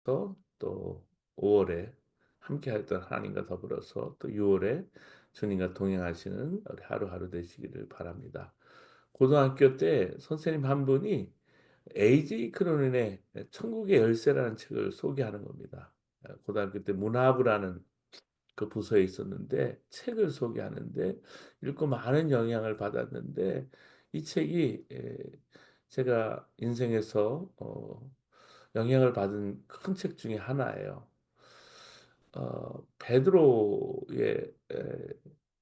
또 5월에 함께했던 하나님과 더불어서 또 6월에 주님과 동행하시는 우리 하루하루 되시기를 바랍니다. 고등학교 때 선생님 한 분이 A.J. 크로닌의 천국의 열쇠라는 책을 소개하는 겁니다. 고등학교 때 문화부라는 그 부서에 있었는데 책을 소개하는데 읽고 많은 영향을 받았는데 이 책이 제가 인생에서 영향을 받은 큰 책 중에 하나예요. 베드로의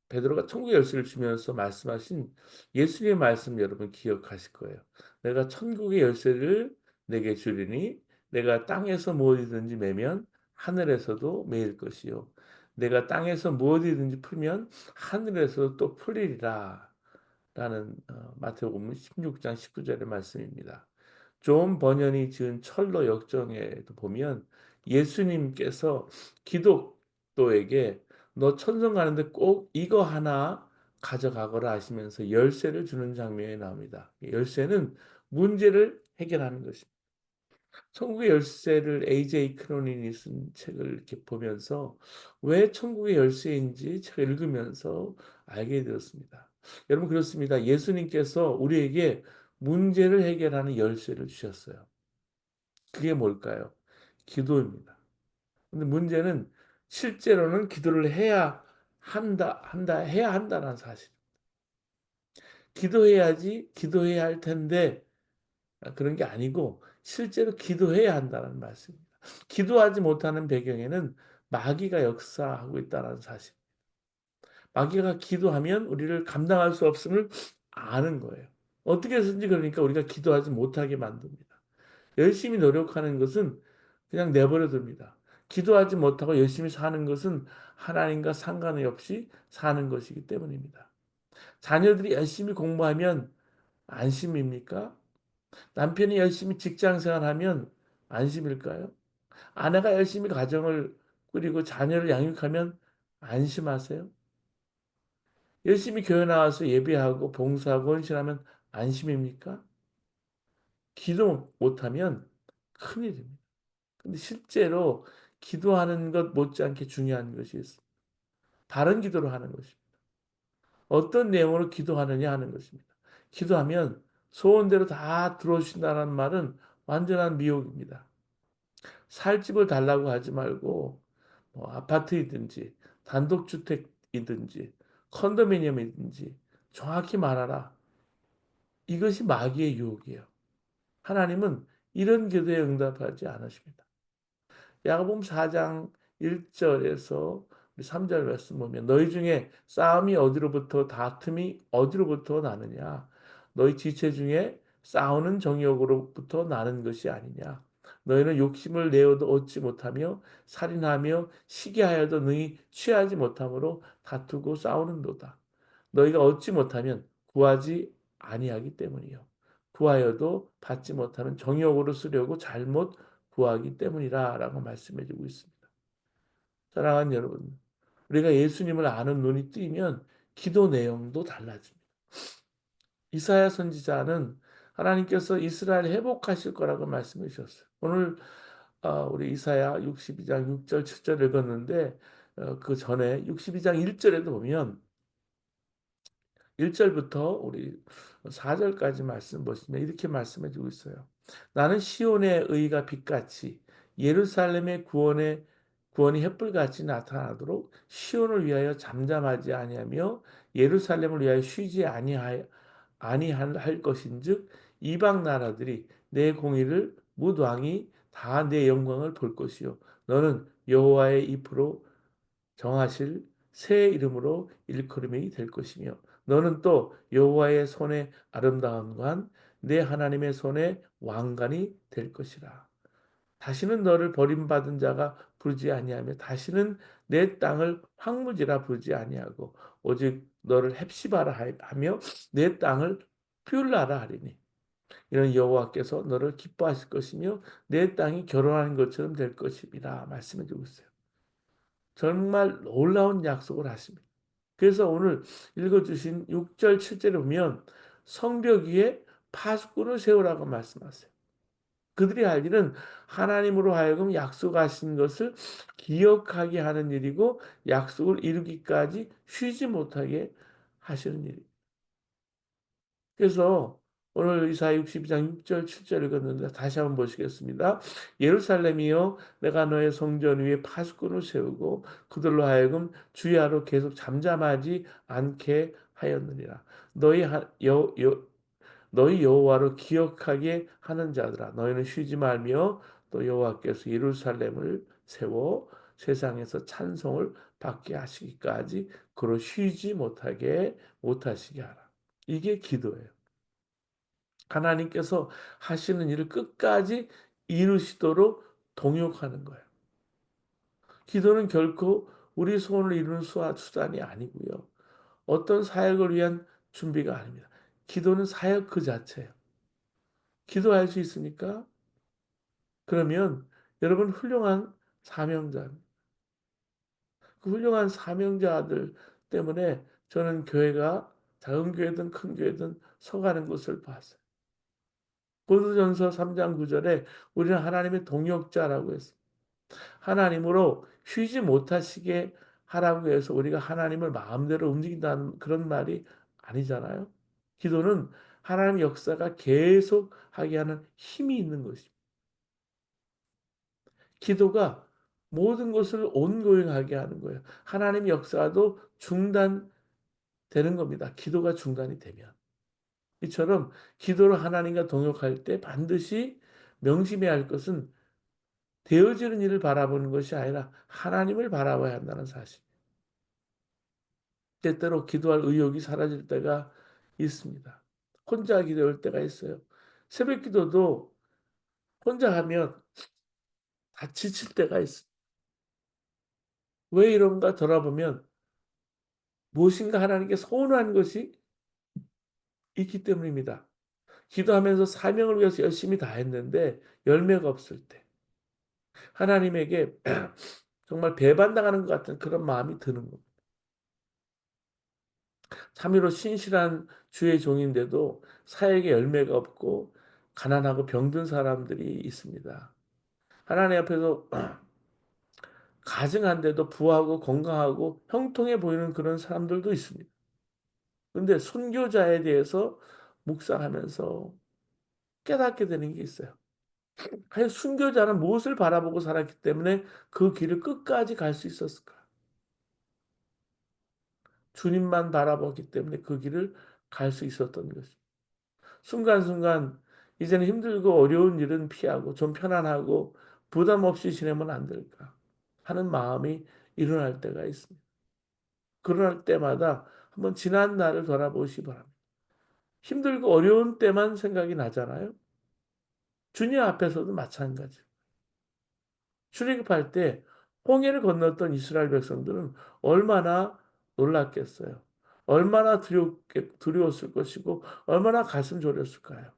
베드로가 천국의 열쇠를 주면서 말씀하신 예수님의 말씀 여러분 기억하실 거예요. "내가 천국의 열쇠를 내게 주리니 내가 땅에서 무엇이든지 매면 하늘에서도 매일 것이요 내가 땅에서 무엇이든지 풀면 하늘에서도 또 풀리리라." 라는 마태복음 16장 19절의 말씀입니다. 존 버년이 지은 철로 역정에도 보면 예수님께서 기독도에게 "너 천성 가는데 꼭 이거 하나 가져가거라." 하시면서 열쇠를 주는 장면이 나옵니다. 열쇠는 문제를 해결하는 것입니다. 천국의 열쇠를 A.J. 크로닌이 쓴 책을 이렇게 보면서 왜 천국의 열쇠인지 책을 읽으면서 알게 되었습니다. 여러분 그렇습니다. 예수님께서 우리에게 문제를 해결하는 열쇠를 주셨어요. 그게 뭘까요? 기도입니다. 근데 문제는 실제로는 기도를 해야 한다는 사실. 기도해야지 기도해야 할 텐데 그런 게 아니고 실제로 기도해야 한다는 말씀입니다. 기도하지 못하는 배경에는 마귀가 역사하고 있다는 사실. 마귀가 기도하면 우리를 감당할 수 없음을 아는 거예요. 어떻게 해서든지 그러니까 우리가 기도하지 못하게 만듭니다. 열심히 노력하는 것은 그냥 내버려 둡니다. 기도하지 못하고 열심히 사는 것은 하나님과 상관이 없이 사는 것이기 때문입니다. 자녀들이 열심히 공부하면 안심입니까? 남편이 열심히 직장 생활하면 안심일까요? 아내가 열심히 가정을 꾸리고 자녀를 양육하면 안심하세요? 열심히 교회 나와서 예배하고 봉사하고 헌신하면 안심입니까? 기도 못하면 큰일입니다. 근데 실제로 기도하는 것 못지않게 중요한 것이 있습니다. 바른 기도를 하는 것입니다. 어떤 내용으로 기도하느냐 하는 것입니다. 기도하면 소원대로 다 들어주신다는 말은 완전한 미혹입니다. 살 집을 달라고 하지 말고 뭐 아파트이든지 단독주택이든지 컨도미니엄이든지 정확히 말하라. 이것이 마귀의 유혹이에요. 하나님은 이런 기도에 응답하지 않으십니다. 야고보음 4장 1절에서 3절 말씀 보면 너희 중에 싸움이 어디로부터 다툼이 어디로부터 나느냐 너희 지체 중에 싸우는 정욕으로부터 나는 것이 아니냐 너희는 욕심을 내어도 얻지 못하며 살인하며 시기하여도 능히 취하지 못함으로 다투고 싸우는도다. 너희가 얻지 못하면 구하지 아니하기 때문이요 구하여도 받지 못하는 정욕으로 쓰려고 잘못 구하기 때문이라라고 말씀해 주고 있습니다. 사랑하는 여러분, 우리가 예수님을 아는 눈이 뜨이면 기도 내용도 달라집니다. 이사야 선지자는 하나님께서 이스라엘 회복하실 거라고 말씀해 주셨어요. 오늘 우리 이사야 62장 6절 7절 읽었는데 그 전에 62장 1절에도 보면 1절부터 우리 4절까지 말씀 보시면 이렇게 말씀해 주고 있어요. 나는 시온의 의가 빛같이 예루살렘의 구원이 햇불같이 나타나도록 시온을 위하여 잠잠하지 아니하며 예루살렘을 위하여 쉬지 아니할 것인즉 이방 나라들이 내 공의를 뭇 왕이 다 내 영광을 볼 것이요 너는 여호와의 입으로 정하실 새 이름으로 일컬음이 될 것이며 너는 또 여호와의 손의 아름다움과 내 하나님의 손의 왕관이 될 것이라. 다시는 너를 버림받은 자가 부르지 아니하며 다시는 내 땅을 황무지라 부르지 아니하고 오직 너를 헵시바라 하며 내 땅을 뷰라라 하리니 이는 여호와께서 너를 기뻐하실 것이며 내 땅이 결혼하는 것처럼 될 것입니다. 말씀해 주고 있어요. 정말 놀라운 약속을 하십니다. 그래서 오늘 읽어주신 6절 7절에 보면 성벽 위에 파수꾼을 세우라고 말씀하세요. 그들이 할 일은 하나님으로 하여금 약속하신 것을 기억하게 하는 일이고 약속을 이루기까지 쉬지 못하게 하시는 일입니다. 그래서 오늘 이사야 62장 6절 7절 읽었는데 다시 한번 보시겠습니다. 예루살렘이여 내가 너의 성전 위에 파수꾼을 세우고 그들로 하여금 주야로 계속 잠잠하지 않게 하였느니라. 너희 너희 여호와를 기억하게 하는 자들아 너희는 쉬지 말며 또 여호와께서 예루살렘을 세워 세상에서 찬송을 받게 하시기까지 그로 쉬지 못하시게 하라. 이게 기도예요. 하나님께서 하시는 일을 끝까지 이루시도록 동역하는 거예요. 기도는 결코 우리 소원을 이루는 수단이 아니고요. 어떤 사역을 위한 준비가 아닙니다. 기도는 사역 그 자체예요. 기도할 수 있습니까? 그러면 여러분 훌륭한 사명자입니다. 그 훌륭한 사명자들 때문에 저는 교회가 작은 교회든 큰 교회든 서가는 것을 봤어요. 고린도전서 3장 9절에 우리는 하나님의 동역자라고 했습니다. 하나님으로 쉬지 못하시게 하라고 해서 우리가 하나님을 마음대로 움직인다는 그런 말이 아니잖아요. 기도는 하나님의 역사가 계속하게 하는 힘이 있는 것입니다. 기도가 모든 것을 온고잉하게 하는 거예요. 하나님의 역사도 중단되는 겁니다. 기도가 중단이 되면. 이처럼 기도로 하나님과 동역할 때 반드시 명심해야 할 것은 되어지는 일을 바라보는 것이 아니라 하나님을 바라봐야 한다는 사실. 때때로 기도할 의욕이 사라질 때가 있습니다. 혼자 기도할 때가 있어요. 새벽 기도도 혼자 하면 다 지칠 때가 있어요. 왜 이런가 돌아보면 무엇인가 하나님께 서운한 것이 있기 때문입니다. 기도하면서 사명을 위해서 열심히 다 했는데 열매가 없을 때 하나님에게 정말 배반당하는 것 같은 그런 마음이 드는 겁니다. 참으로 신실한 주의 종인데도 사역에 열매가 없고 가난하고 병든 사람들이 있습니다. 하나님 앞에서 가증한데도 부하고 건강하고 형통해 보이는 그런 사람들도 있습니다. 그런데 순교자에 대해서 묵상하면서 깨닫게 되는 게 있어요. 과연 순교자는 무엇을 바라보고 살았기 때문에 그 길을 끝까지 갈 수 있었을까? 주님만 바라보기 때문에 그 길을 갈 수 있었던 것입니다. 순간순간 이제는 힘들고 어려운 일은 피하고 좀 편안하고 부담 없이 지내면 안 될까 하는 마음이 일어날 때가 있습니다. 그럴 때마다 한번 지난 날을 돌아보시기 바랍니다. 힘들고 어려운 때만 생각이 나잖아요. 주님 앞에서도 마찬가지. 출애굽할 때 홍해를 건넜던 이스라엘 백성들은 얼마나 놀랐겠어요. 얼마나 두려웠을 것이고 얼마나 가슴 졸였을까요?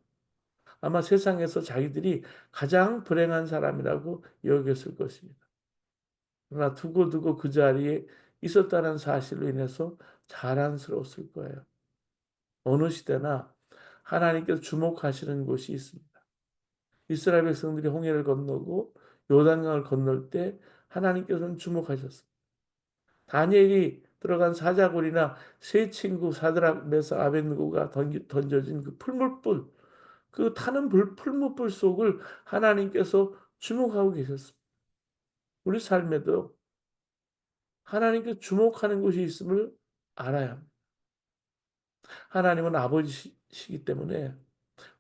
아마 세상에서 자기들이 가장 불행한 사람이라고 여겼을 것입니다. 그러나 두고두고 그 자리에 있었다는 사실로 인해서 자랑스러웠을 거예요. 어느 시대나 하나님께서 주목하시는 곳이 있습니다. 이스라엘 백성들이 홍해를 건너고 요단강을 건널 때 하나님께서는 주목하셨습니다. 다니엘이 들어간 사자굴이나 세 친구 사드락, 메삭, 아벳느고가 던져진 그 풀무불, 그 타는 풀무불 속을 하나님께서 주목하고 계셨습니다. 우리 삶에도 하나님께 주목하는 곳이 있음을 알아야 합니다. 하나님은 아버지시기 때문에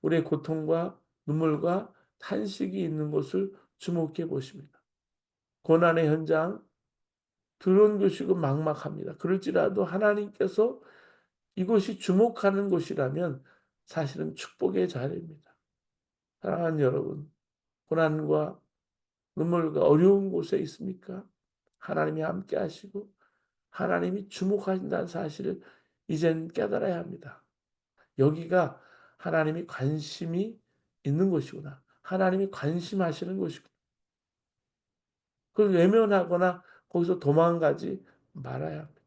우리의 고통과 눈물과 탄식이 있는 곳을 주목해 보십니다. 고난의 현장, 두려운 곳이고 막막합니다. 그럴지라도 하나님께서 이곳이 주목하는 곳이라면 사실은 축복의 자리입니다. 사랑하는 여러분, 고난과 눈물과 어려운 곳에 있습니까? 하나님이 함께 하시고 하나님이 주목하신다는 사실을 이젠 깨달아야 합니다. 여기가 하나님이 관심이 있는 곳이구나. 하나님이 관심하시는 곳이구나. 그걸 외면하거나 거기서 도망가지 말아야 합니다.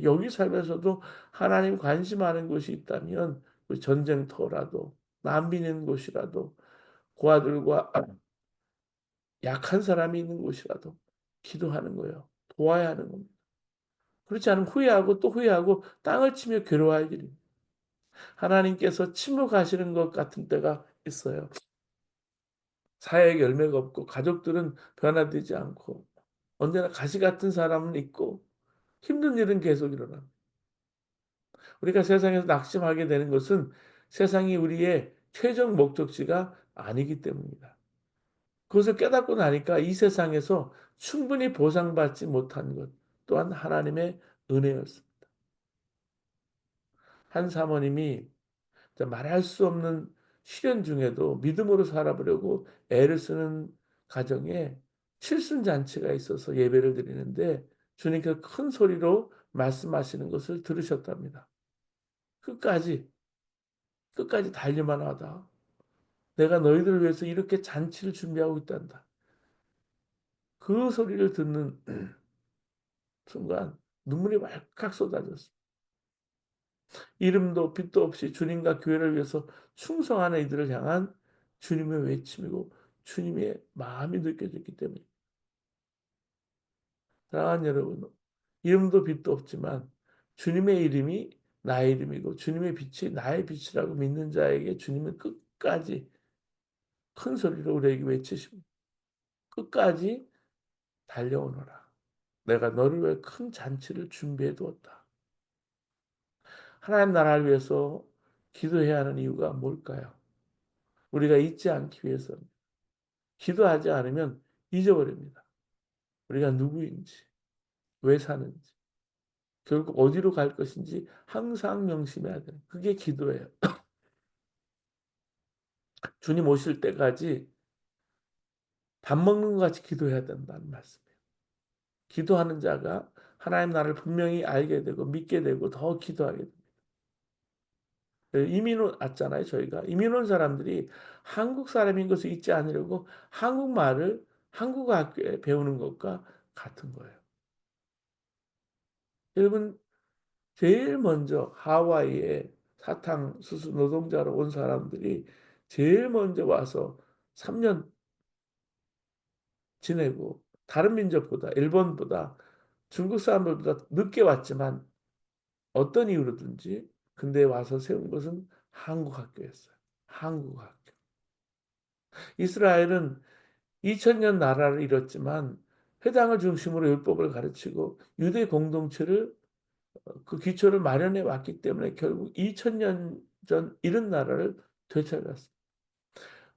여기 살면서도 하나님 관심하는 곳이 있다면 전쟁터라도 난민 있는 곳이라도 고아들과 약한 사람이 있는 곳이라도 기도하는 거예요. 도와야 하는 겁니다. 그렇지 않으면 후회하고 또 후회하고 땅을 치며 괴로워할 일입니다. 하나님께서 침묵하시는 것 같은 때가 있어요. 사회에 열매가 없고 가족들은 변화되지 않고 언제나 가시 같은 사람은 있고 힘든 일은 계속 일어납니다. 우리가 세상에서 낙심하게 되는 것은 세상이 우리의 최종 목적지가 아니기 때문입니다. 그것을 깨닫고 나니까 이 세상에서 충분히 보상받지 못한 것 또한 하나님의 은혜였습니다. 한 사모님이 말할 수 없는 시련 중에도 믿음으로 살아보려고 애를 쓰는 가정에 칠순잔치가 있어서 예배를 드리는데 주님께서 큰 소리로 말씀하시는 것을 들으셨답니다. 끝까지 끝까지 달릴만 하다. 내가 너희들을 위해서 이렇게 잔치를 준비하고 있단다. 그 소리를 듣는 순간 눈물이 왈칵 쏟아졌습니다. 이름도 빛도 없이 주님과 교회를 위해서 충성하는 이들을 향한 주님의 외침이고 주님의 마음이 느껴졌기 때문에 사랑하는 여러분, 이름도 빛도 없지만 주님의 이름이 나의 이름이고 주님의 빛이 나의 빛이라고 믿는 자에게 주님은 끝까지 큰 소리로 우리에게 외치십니다. 끝까지 달려오너라. 내가 너를 위해 큰 잔치를 준비해 두었다. 하나님 나라를 위해서 기도해야 하는 이유가 뭘까요? 우리가 잊지 않기 위해서 기도하지 않으면 잊어버립니다. 우리가 누구인지, 왜 사는지, 결국 어디로 갈 것인지 항상 명심해야 돼요. 그게 기도예요. 주님 오실 때까지 밥 먹는 것 같이 기도해야 된다는 말씀이에요. 기도하는 자가 하나님 나라를 분명히 알게 되고 믿게 되고 더 기도하게 됩니다. 이민 왔잖아요, 저희가. 이민 온 사람들이 한국 사람인 것을 잊지 않으려고 한국말을 한국 학교에 배우는 것과 같은 거예요. 여러분, 제일 먼저 하와이에 사탕수수 노동자로 온 사람들이 제일 먼저 와서 3년 지내고 다른 민족보다 일본보다 중국 사람들보다 늦게 왔지만 어떤 이유로든지 근데 와서 세운 것은 한국 학교였어요. 한국 학교. 이스라엘은 2000년 나라를 이뤘지만 회당을 중심으로 율법을 가르치고 유대 공동체를 그 기초를 마련해 왔기 때문에 결국 2000년 전 이런 나라를 되찾았습니다.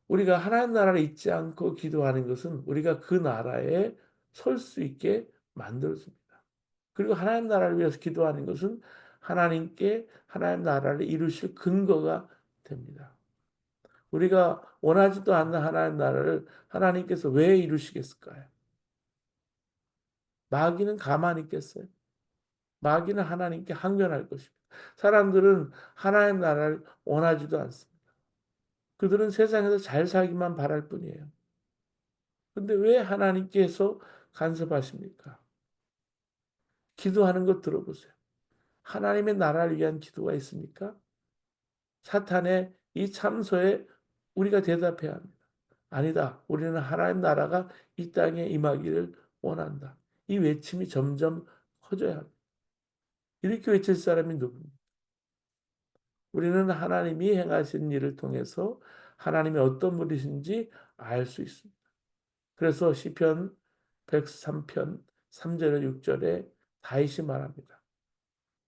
우리가 하나님 나라를 잊지 않고 기도하는 것은 우리가 그 나라에 설 수 있게 만들어줍니다. 그리고 하나님 나라를 위해서 기도하는 것은 하나님께 하나님 나라를 이루실 근거가 됩니다. 우리가 원하지도 않는 하나님 나라를 하나님께서 왜 이루시겠을까요? 마귀는 가만히 있겠어요? 마귀는 하나님께 항변할 것입니다. 사람들은 하나님 나라를 원하지도 않습니다. 그들은 세상에서 잘 살기만 바랄 뿐이에요. 근데 왜 하나님께서 간섭하십니까? 기도하는 것 들어보세요. 하나님의 나라를 위한 기도가 있습니까? 사탄의 이 참소에 우리가 대답해야 합니다. 아니다. 우리는 하나님 나라가 이 땅에 임하기를 원한다. 이 외침이 점점 커져야 합니다. 이렇게 외칠 사람이 누굽니까? 우리는 하나님이 행하신 일을 통해서 하나님이 어떤 분이신지 알 수 있습니다. 그래서 시편 103편 3절에 6절에 다윗이 말합니다.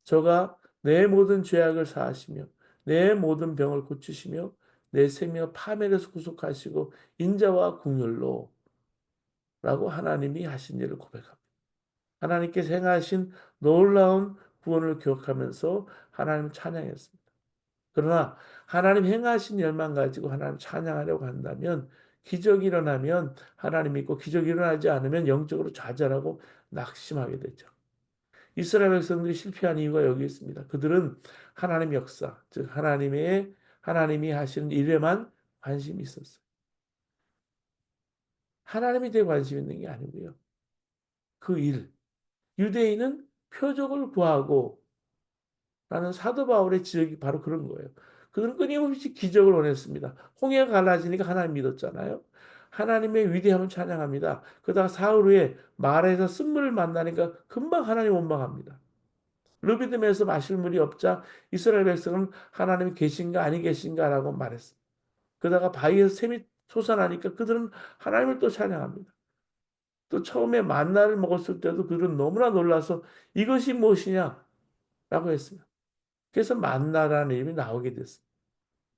저가 내 모든 죄악을 사하시며 내 모든 병을 고치시며 내 생명 파멸에서 구속하시고 인자와 긍휼로 라고 하나님이 하신 일을 고백합니다. 하나님께서 행하신 놀라운 구원을 기억하면서 하나님을 찬양했습니다. 그러나 하나님 행하신 일만 가지고 하나님 찬양하려고 한다면 기적이 일어나면 하나님 믿고 기적이 일어나지 않으면 영적으로 좌절하고 낙심하게 되죠. 이스라엘 백성들이 실패한 이유가 여기 있습니다. 그들은 하나님 역사, 즉 하나님이 하시는 일에만 관심이 있었어요. 하나님에 대해 관심 있는 게 아니고요. 그 일. 유대인은 표적을 구하고 라는 사도 바울의 지적이 바로 그런 거예요. 그들은 끊임없이 기적을 원했습니다. 홍해가 갈라지니까 하나님 믿었잖아요. 하나님의 위대함을 찬양합니다. 그러다가 사흘 후에 마라에서 쓴물을 만나니까 금방 하나님 원망합니다. 르비딤에서 마실 물이 없자 이스라엘 백성은 하나님이 계신가 아니 계신가라고 말했습니다. 그러다가 바위에서 샘이 솟아나니까 그들은 하나님을 또 찬양합니다. 또 처음에 만나를 먹었을 때도 그들은 너무나 놀라서 이것이 무엇이냐라고 했습니다. 그래서 만나라는 이름이 나오게 됐습니다.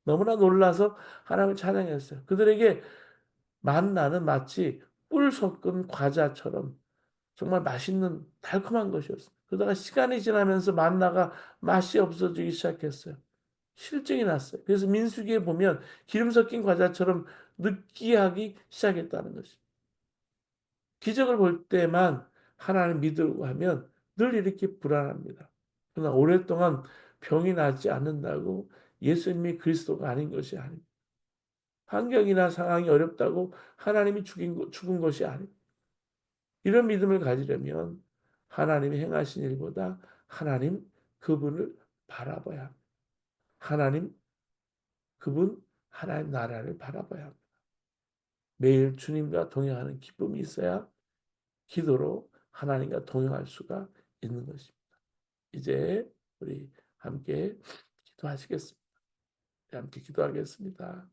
너무나 놀라서 하나님을 찬양했어요. 그들에게 만나는 마치 꿀 섞은 과자처럼 정말 맛있는 달콤한 것이었어요. 그러다가 시간이 지나면서 만나가 맛이 없어지기 시작했어요. 실증이 났어요. 그래서 민수기에 보면 기름 섞인 과자처럼 느끼하기 시작했다는 것입니다. 기적을 볼 때만 하나님 믿으려고 하면 늘 이렇게 불안합니다. 그러나 오랫동안 병이 나지 않는다고 예수님이 그리스도가 아닌 것이 아닙니다. 환경이나 상황이 어렵다고 하나님이 죽은 것이 아닙니다. 이런 믿음을 가지려면 하나님이 행하신 일보다 하나님 그분을 바라봐야 합니다. 하나님 그분 하나님 나라를 바라봐야 합니다. 매일 주님과 동행하는 기쁨이 있어야 기도로 하나님과 동행할 수가 있는 것입니다. 이제 우리 함께 기도하시겠습니다. 함께 기도하겠습니다.